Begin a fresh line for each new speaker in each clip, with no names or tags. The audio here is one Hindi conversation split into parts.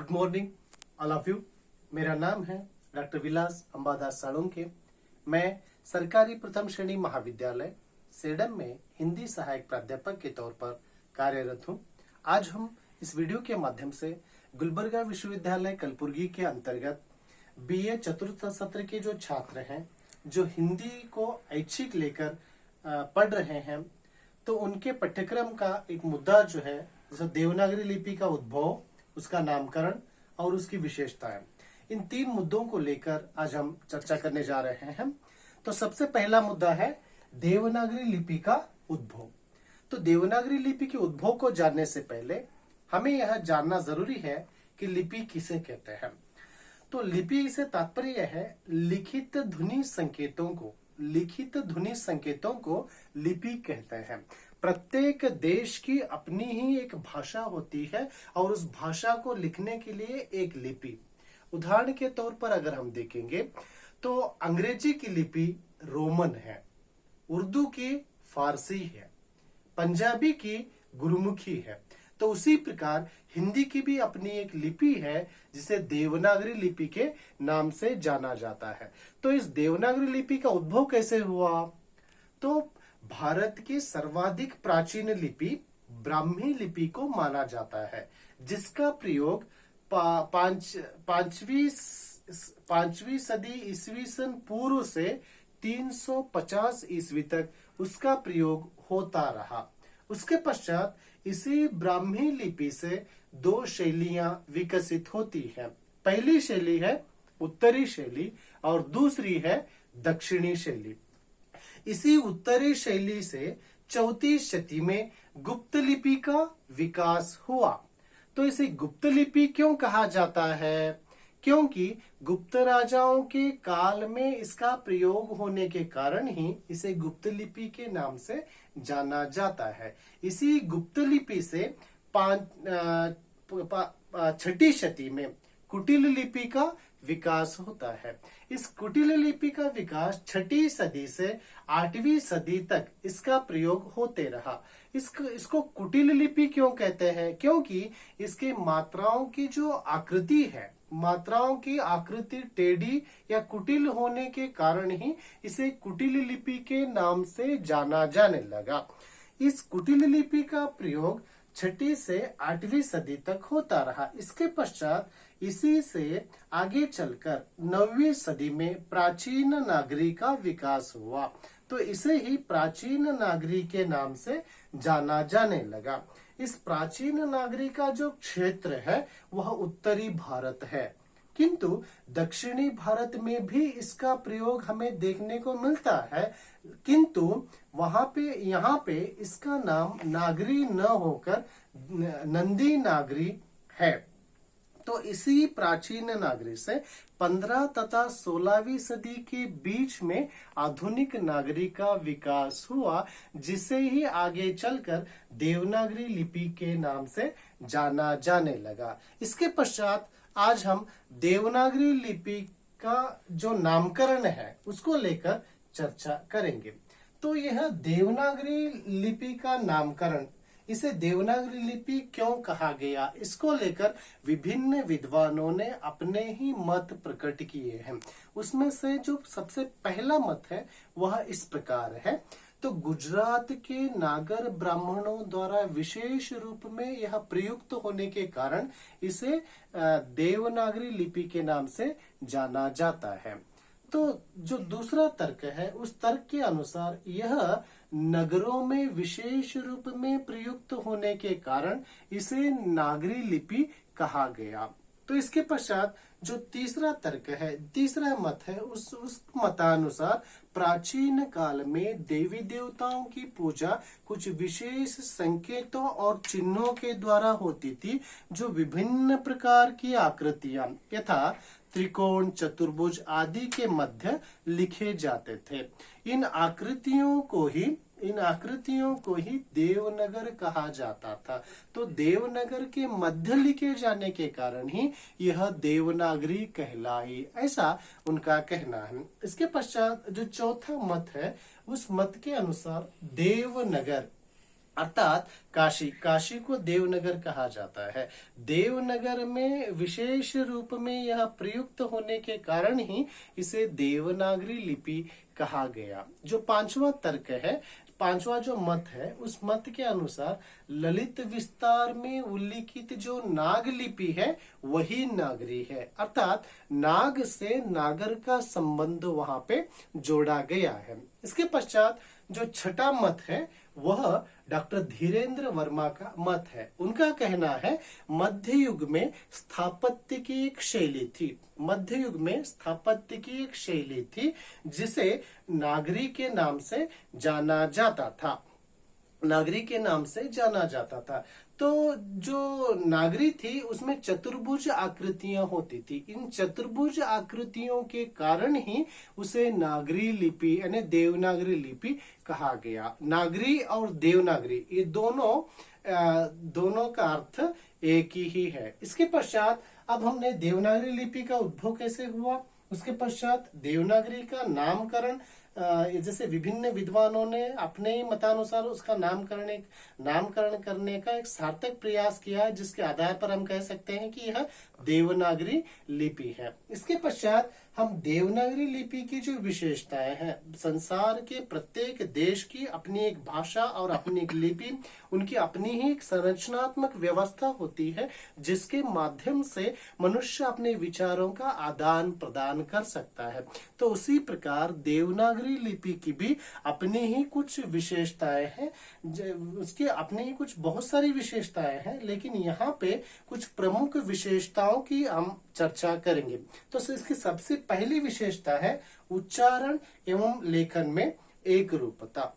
Good morning all of you. मेरा नाम है डॉक्टर विलास अंबादास साळुंखे। मैं सरकारी प्रथम श्रेणी महाविद्यालय सेडम में हिंदी सहायक प्राध्यापक के तौर पर कार्यरत हूं। आज हम इस वीडियो के माध्यम से गुलबर्गा विश्वविद्यालय कलबुर्गी के अंतर्गत बीए चतुर्थ सत्र के जो छात्र हैं, जो हिंदी को ऐच्छिक लेकर पढ़ रहे हैं, तो उनके पाठ्यक्रम का एक मुद्दा जो है, जैसे देवनागरी लिपि का उद्भव, उसका नामकरण और उसकी विशेषताएं, इन तीन मुद्दों को लेकर आज हम चर्चा करने जा रहे हैं। तो सबसे पहला मुद्दा है देवनागरी लिपि का उद्भव। तो देवनागरी लिपि के उद्भव को जानने से पहले हमें यह जानना जरूरी है कि लिपि किसे कहते हैं। तो लिपि से तात्पर्य है लिखित ध्वनि संकेतों को लिपि कहते हैं। प्रत्येक देश की अपनी ही एक भाषा होती है और उस भाषा को लिखने के लिए एक लिपि। उदाहरण के तौर पर अगर हम देखेंगे तो अंग्रेजी की लिपि रोमन है, उर्दू की फारसी है, पंजाबी की गुरुमुखी है। तो उसी प्रकार हिंदी की भी अपनी एक लिपि है जिसे देवनागरी लिपि के नाम से जाना जाता है। तो इस देवनागरी लिपि का उद्भव कैसे हुआ? तो भारत की सर्वाधिक प्राचीन लिपि ब्राह्मी लिपि को माना जाता है, जिसका प्रयोग पांचवी सदी ईस्वी सन पूर्व से 350 ईस्वी तक उसका प्रयोग होता रहा। उसके पश्चात इसी ब्राह्मी लिपि से दो शैलियां विकसित होती हैं। पहली शैली है उत्तरी शैली और दूसरी है दक्षिणी शैली। इसी उत्तरी शैली से चौथी शती में गुप्त लिपि का विकास हुआ। तो इसे गुप्त लिपि क्यों कहा जाता है? क्योंकि गुप्त राजाओं के काल में इसका प्रयोग होने के कारण ही इसे गुप्त लिपि के नाम से जाना जाता है। इसी गुप्त लिपि से छठी शती में कुटिल लिपि का विकास होता है। इस कुटिल लिपि का विकास छठी सदी से 8वीं सदी तक इसका प्रयोग होते रहा। इसको कुटिल लिपि क्यों कहते हैं? क्योंकि इसकी मात्राओं की जो आकृति है, मात्राओं की आकृति टेढ़ी या कुटिल होने के कारण ही इसे कुटिल लिपि के नाम से जाना जाने लगा। इस कुटिल लिपि का प्रयोग 6ठी से 8वीं सदी तक होता रहा। इसके पश्चात इसी से आगे चलकर 9वीं सदी में प्राचीन नागरी का विकास हुआ। तो इसे ही प्राचीन नागरी के नाम से जाना जाने लगा। इस प्राचीन नागरी का जो क्षेत्र है वह उत्तरी भारत है, किंतु दक्षिणी भारत में भी इसका प्रयोग हमें देखने को मिलता है, किंतु यहाँ पे इसका नाम नागरी न होकर नंदी नागरी है। तो इसी प्राचीन नागरी से 15 तथा 16वीं सदी के बीच में आधुनिक नागरी का विकास हुआ, जिसे ही आगे चलकर देवनागरी लिपि के नाम से जाना जाने लगा। इसके पश्चात आज हम देवनागरी लिपि का जो नामकरण है उसको लेकर चर्चा करेंगे। तो यह देवनागरी लिपि का नामकरण, इसे देवनागरी लिपि क्यों कहा गया, इसको लेकर विभिन्न विद्वानों ने अपने ही मत प्रकट किए हैं। उसमें से जो सबसे पहला मत है वह इस प्रकार है। तो गुजरात के नागर ब्राह्मणों द्वारा विशेष रूप में यह प्रयुक्त होने के कारण इसे देवनागरी लिपि के नाम से जाना जाता है। तो जो दूसरा तर्क है, उस तर्क के अनुसार यह नगरों में विशेष रूप में प्रयुक्त होने के कारण इसे नागरी लिपि कहा गया। तो इसके पश्चात जो तीसरा तर्क है, तीसरा मत है, उस मतानुसार प्राचीन काल में देवी देवताओं की पूजा कुछ विशेष संकेतों और चिन्हों के द्वारा होती थी, जो विभिन्न प्रकार की आकृतियां यथा त्रिकोण, चतुर्भुज आदि के मध्य लिखे जाते थे। इन आकृतियों को ही देवनगर कहा जाता था। तो देवनगर के मध्य लिखे जाने के कारण ही यह देवनागरी कहलाई, ऐसा उनका कहना है। इसके पश्चात जो चौथा मत है, उस मत के अनुसार देवनगर अर्थात काशी, काशी को देवनगर कहा जाता है। देवनगर में विशेष रूप में यह प्रयुक्त होने के कारण ही इसे देवनागरी लिपि कहा गया। जो पांचवा तर्क है, पांचवा जो मत है, उस मत के अनुसार ललित विस्तार में उल्लिखित जो नाग लिपि है वही नागरी है, अर्थात नाग से नागर का संबंध वहां पे जोड़ा गया है। इसके पश्चात जो छठा मत है वह डॉक्टर धीरेन्द्र वर्मा का मत है। उनका कहना है मध्य युग में स्थापत्य की एक शैली थी, मध्य युग में स्थापत्य की एक शैली थी जिसे नागरी के नाम से जाना जाता था, नागरी के नाम से जाना जाता था। तो जो नागरी थी उसमें चतुर्भुज आकृतियां होती थी। इन चतुर्भुज आकृतियों के कारण ही उसे नागरी लिपि यानी देवनागरी लिपि कहा गया। नागरी और देवनागरी ये दोनों का अर्थ एक ही है। इसके पश्चात अब हमने देवनागरी लिपि का उद्भव कैसे हुआ, उसके पश्चात देवनागरी का नामकरण, जैसे विभिन्न विद्वानों ने अपने ही मतानुसार उसका नामकरण करने का एक सार्थक प्रयास किया है, जिसके आधार पर हम कह सकते हैं कि यह देवनागरी लिपि है। इसके पश्चात हम देवनागरी लिपि की जो विशेषताएं हैं, संसार के प्रत्येक देश की अपनी एक भाषा और अपनी एक लिपि, उनकी अपनी ही एक संरचनात्मक व्यवस्था होती है जिसके माध्यम से मनुष्य अपने विचारों का आदान प्रदान कर सकता है। तो उसी प्रकार देवनागरी लिपि की भी अपनी ही कुछ विशेषताएं हैं, उसकी अपनी ही कुछ बहुत सारी विशेषताएं हैं, लेकिन यहाँ पे कुछ प्रमुख विशेषताओं की हम चर्चा करेंगे। तो इसकी सबसे पहली विशेषता है उच्चारण एवं लेखन में एक रूपता।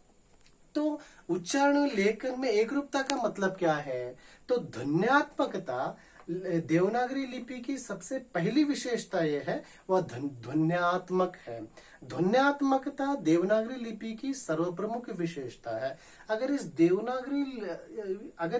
तो उच्चारण लेखन में एक रूपता का मतलब क्या है, तो ध्वन्यात्मकता देवनागरी लिपि की सबसे पहली विशेषता यह है वह ध्वन्यात्मक है। ध्वन्यात्मकता देवनागरी लिपि की सर्वप्रमुख विशेषता है। अगर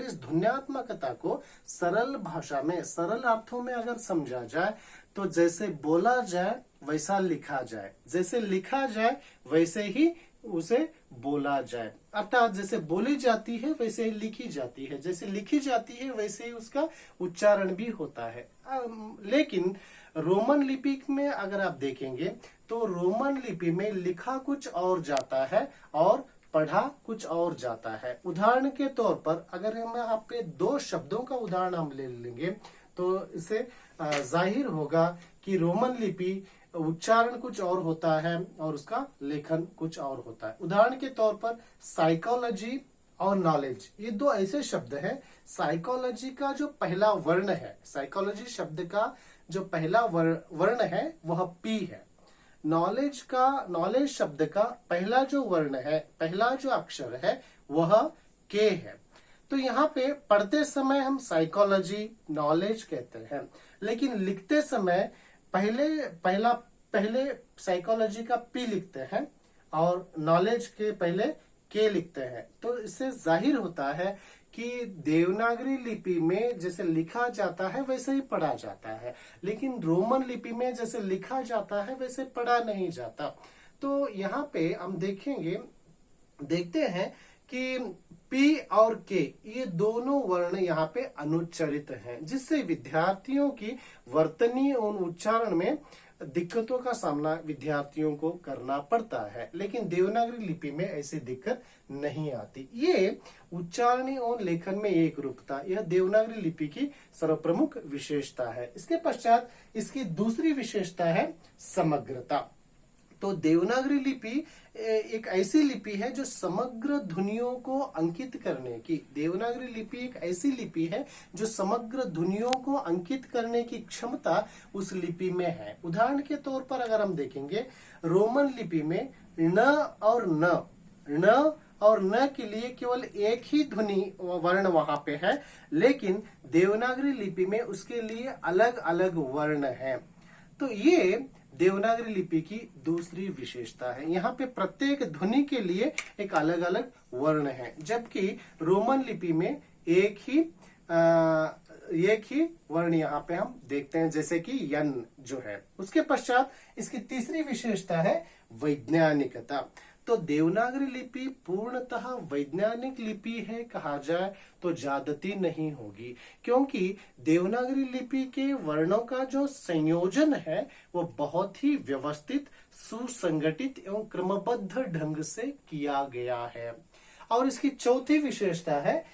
इस ध्वन्यात्मकता को सरल भाषा में, सरल अर्थों में अगर समझा जाए तो जैसे बोला जाए वैसा लिखा जाए, जैसे लिखा जाए वैसे ही उसे बोला जाए, अर्थात जैसे बोली जाती है वैसे ही लिखी जाती है, जैसे लिखी जाती है वैसे ही उसका उच्चारण भी होता है। लेकिन रोमन लिपि में अगर आप देखेंगे तो रोमन लिपि में लिखा कुछ और जाता है और पढ़ा कुछ और जाता है। उदाहरण के तौर पर अगर हम यहाँ पे दो शब्दों का उदाहरण हम ले लेंगे तो इससे जाहिर होगा कि रोमन लिपि उच्चारण कुछ और होता है और उसका लेखन कुछ और होता है। उदाहरण के तौर पर साइकोलॉजी और नॉलेज, ये दो ऐसे शब्द हैं। साइकोलॉजी का जो पहला वर्ण है, साइकोलॉजी शब्द का जो पहला वर्ण है वह पी है। नॉलेज शब्द का पहला जो वर्ण है, पहला जो अक्षर है वह के है। तो यहाँ पे पढ़ते समय हम साइकोलॉजी नॉलेज कहते हैं, लेकिन लिखते समय पहले साइकोलॉजी का पी लिखते हैं और नॉलेज के पहले के लिखते हैं। तो इससे जाहिर होता है कि देवनागरी लिपि में जैसे लिखा जाता है वैसे ही पढ़ा जाता है, लेकिन रोमन लिपि में जैसे लिखा जाता है वैसे पढ़ा नहीं जाता। तो यहाँ पे हम देखते हैं कि पी और के ये दोनों वर्ण यहाँ पे अनुच्चरित हैं, जिससे विद्यार्थियों की वर्तनी और उच्चारण में दिक्कतों का सामना विद्यार्थियों को करना पड़ता है, लेकिन देवनागरी लिपि में ऐसी दिक्कत नहीं आती। ये उच्चारण और लेखन में एक रूपता, यह देवनागरी लिपि की सर्वप्रमुख विशेषता है। इसके पश्चात इसकी दूसरी विशेषता है समग्रता। तो देवनागरी लिपि एक ऐसी लिपि है जो समग्र ध्वनियों को अंकित करने की, देवनागरी लिपि एक ऐसी लिपि है जो समग्र ध्वनियों को अंकित करने की क्षमता उस लिपि में है। उदाहरण के तौर पर अगर हम देखेंगे रोमन लिपि में न और न के लिए केवल एक ही ध्वनि वर्ण वहां पे है, लेकिन देवनागरी लिपि में उसके लिए अलग अलग वर्ण है। तो ये देवनागरी लिपि की दूसरी विशेषता है। यहाँ पे प्रत्येक ध्वनि के लिए एक अलग अलग वर्ण है, जबकि रोमन लिपि में एक ही वर्ण यहाँ पे हम देखते हैं, जैसे कि यन जो है। उसके पश्चात इसकी तीसरी विशेषता है वैज्ञानिकता। तो देवनागरी लिपि पूर्णतः वैज्ञानिक लिपि है कहा जाए तो ज्यादती नहीं होगी, क्योंकि देवनागरी लिपि के वर्णों का जो संयोजन है वो बहुत ही व्यवस्थित, सुसंगठित एवं क्रमबद्ध ढंग से किया गया है। और इसकी चौथी विशेषता है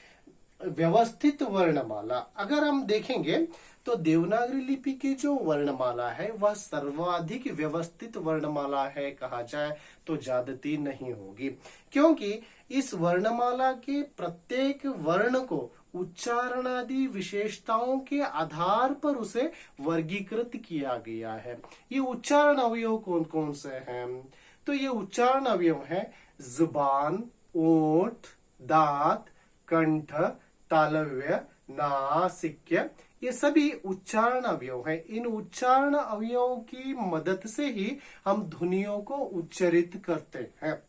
व्यवस्थित वर्णमाला। अगर हम देखेंगे तो देवनागरी लिपि की जो वर्णमाला है वह सर्वाधिक व्यवस्थित वर्णमाला है कहा जाए तो ज्यादती नहीं होगी, क्योंकि इस वर्णमाला के प्रत्येक वर्ण को उच्चारणादि विशेषताओं के आधार पर उसे वर्गीकृत किया गया है। ये उच्चारण अवयव कौन कौन से हैं? तो ये उच्चारण अवयव है जुबान, ओठ, दांत, कंठ, तालव्य, नासिक्य, ये सभी उच्चारण अवयव है। इन उच्चारण अवयवों की मदद से ही हम ध्वनियों को उच्चरित करते हैं।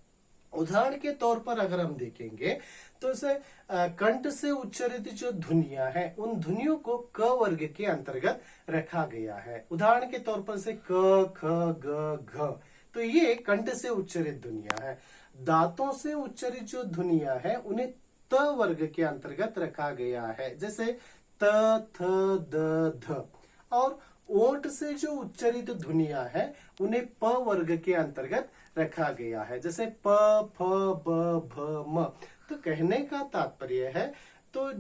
उदाहरण के तौर पर अगर हम देखेंगे तो इसे कंठ से उच्चरित जो ध्वनियां हैं उन ध्वनियों को क वर्ग के अंतर्गत रखा गया है। उदाहरण के तौर पर से क, ख, ग, घ, तो ये कंठ से उच्चरित ध्वनियां हैं। दांतों से उच्चरित जो ध्वनियां हैं उन्हें त वर्ग के अंतर्गत रखा गया है, जैसे त, थ, द, ध। और ओठ से जो उच्चरित ध्वनियां हैं उन्हें प वर्ग के अंतर्गत रखा गया है, जैसे प, फ, ब, भ, म। तो कहने का तात्पर्य है तो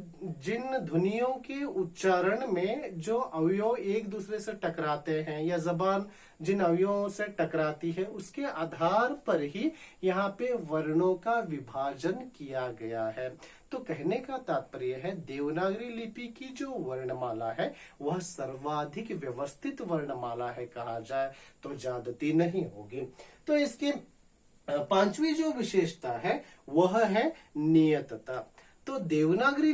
जिन ध्वनियों के उच्चारण में जो अवयव एक दूसरे से टकराते हैं या जबान जिन अवयवों से टकराती है उसके आधार पर ही यहाँ पे वर्णों का विभाजन किया गया है। तो कहने का तात्पर्य है देवनागरी लिपि की जो वर्णमाला है वह सर्वाधिक व्यवस्थित वर्णमाला है कहा जाए तो ज्यादती नहीं होगी। तो इसकी पांचवी जो विशेषता है वह है नियतता। तो देवनागरी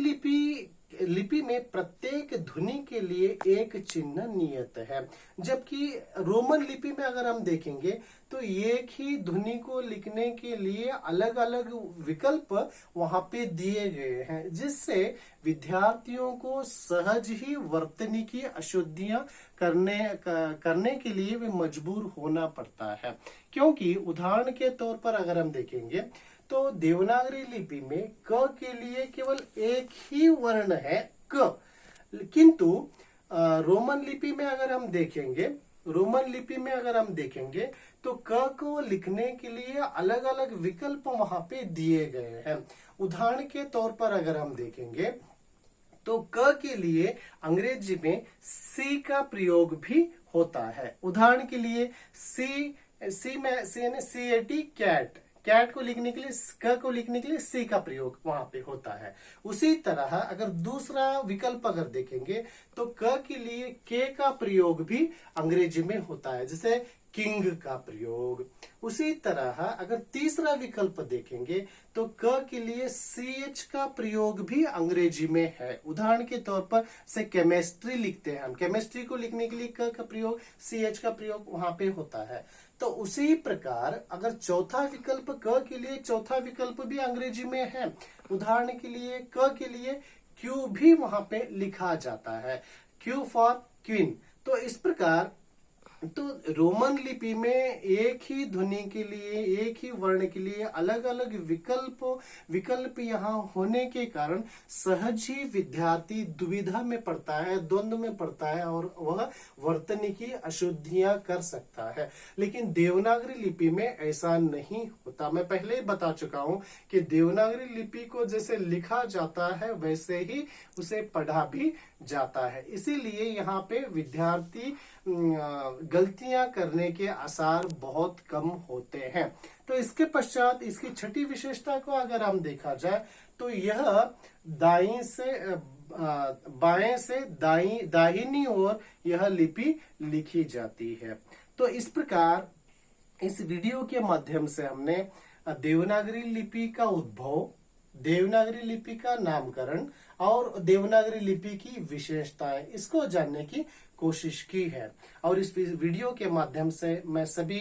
लिपि में प्रत्येक ध्वनि के लिए एक चिन्ह नियत है, जबकि रोमन लिपि में अगर हम देखेंगे तो एक ही ध्वनि को लिखने के लिए अलग अलग विकल्प वहां पे दिए गए हैं, जिससे विद्यार्थियों को सहज ही वर्तनी अशुद्धियां करने के लिए वे मजबूर होना पड़ता है। क्योंकि उदाहरण के तौर पर अगर हम देखेंगे तो देवनागरी लिपि में क के लिए केवल एक ही वर्ण है क, किंतु रोमन लिपि में अगर हम देखेंगे तो क को लिखने के लिए अलग अलग विकल्प वहां पे दिए गए हैं। उदाहरण के तौर पर अगर हम देखेंगे तो क के लिए अंग्रेजी में सी का प्रयोग भी होता है। उदाहरण के लिए सी में CAT, कैट को लिखने के लिए क को लिखने के लिए सी का प्रयोग वहां पे होता है। उसी तरह अगर दूसरा विकल्प अगर देखेंगे तो क के लिए के का प्रयोग भी अंग्रेजी में होता है, जैसे किंग का प्रयोग। उसी तरह अगर तीसरा विकल्प देखेंगे तो क के लिए CH का प्रयोग भी अंग्रेजी में है। उदाहरण के तौर पर से केमिस्ट्री लिखते हैं हम, केमिस्ट्री को लिखने के लिए क का प्रयोग, CH का प्रयोग वहां पे होता है। तो उसी प्रकार अगर चौथा विकल्प क के लिए चौथा विकल्प भी अंग्रेजी में है। उदाहरण के लिए क के लिए क्यू भी वहां पे लिखा जाता है, क्यू फॉर क्वीन। तो इस प्रकार तो रोमन लिपि में एक ही ध्वनि के लिए एक ही वर्ण के लिए अलग अलग विकल्प यहाँ होने के कारण सहज ही विद्यार्थी दुविधा में पड़ता है, द्वंद्व में पड़ता है और वह वर्तनी की अशुद्धियां कर सकता है। लेकिन देवनागरी लिपि में ऐसा नहीं होता। मैं पहले ही बता चुका हूं कि देवनागरी लिपि को जैसे लिखा जाता है वैसे ही उसे पढ़ा भी जाता है। इसीलिए यहाँ पे विद्यार्थी गलतियां करने के आसार बहुत कम होते हैं। तो इसके पश्चात इसकी छठी विशेषता को अगर हम देखा जाए तो यह बाएं से दाहिनी ओर यह लिपि लिखी जाती है। तो इस प्रकार इस वीडियो के माध्यम से हमने देवनागरी लिपि का उद्भव, देवनागरी लिपि का नामकरण और देवनागरी लिपि की विशेषताएं इसको जानने की कोशिश की है। और इस वीडियो के माध्यम से मैं सभी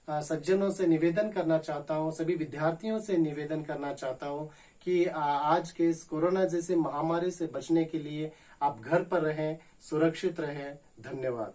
सज्जनों से निवेदन करना चाहता हूं, सभी विद्यार्थियों से निवेदन करना चाहता हूं कि आज के इस कोरोना जैसे महामारी से बचने के लिए आप घर पर रहें, सुरक्षित रहें। धन्यवाद।